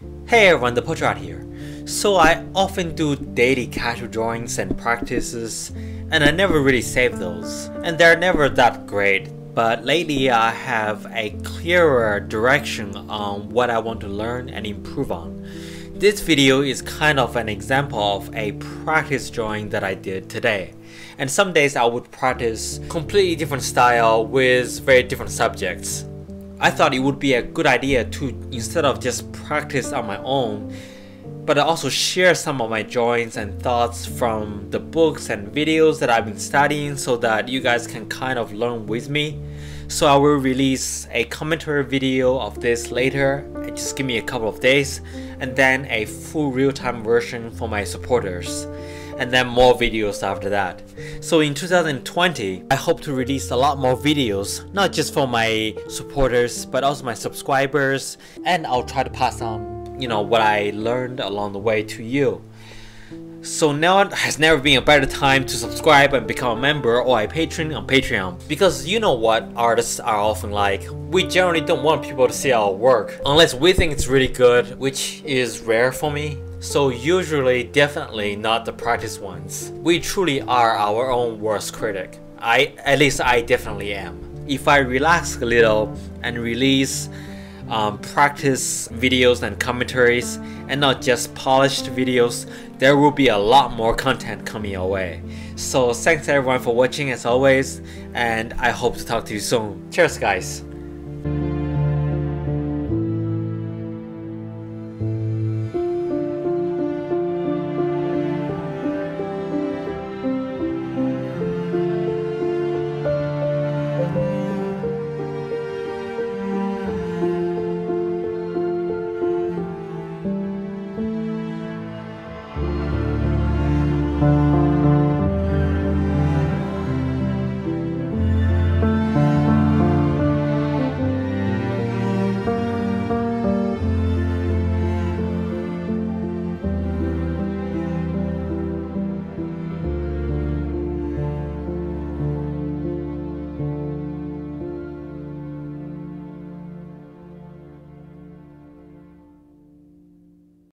Hey everyone, the Portrait here. So I often do daily casual drawings and practices, and I never really save those. And they're never that great, but lately I have a clearer direction on what I want to learn and improve on. This video is kind of an example of a practice drawing that I did today. And some days I would practice completely different style with very different subjects. I thought it would be a good idea to, instead of just practice on my own, but I also share some of my drawings and thoughts from the books and videos that I've been studying so that you guys can kind of learn with me. So I will release a commentary video of this later, just give me a couple of days, and then a full real-time version for my supporters, and then more videos after that. So in 2020, I hope to release a lot more videos, not just for my supporters, but also my subscribers, and I'll try to pass on, what I learned along the way to you. So now has never been a better time to subscribe and become a member or a patron on Patreon. Because you know what artists are often like, we generally don't want people to see our work unless we think it's really good, which is rare for me. So usually definitely not the practice ones. We truly are our own worst critic. At least I definitely am. If I relax a little and release practice videos and commentaries and not just polished videos, there will be a lot more content coming your way. So thanks everyone for watching as always, and I hope to talk to you soon. Cheers guys!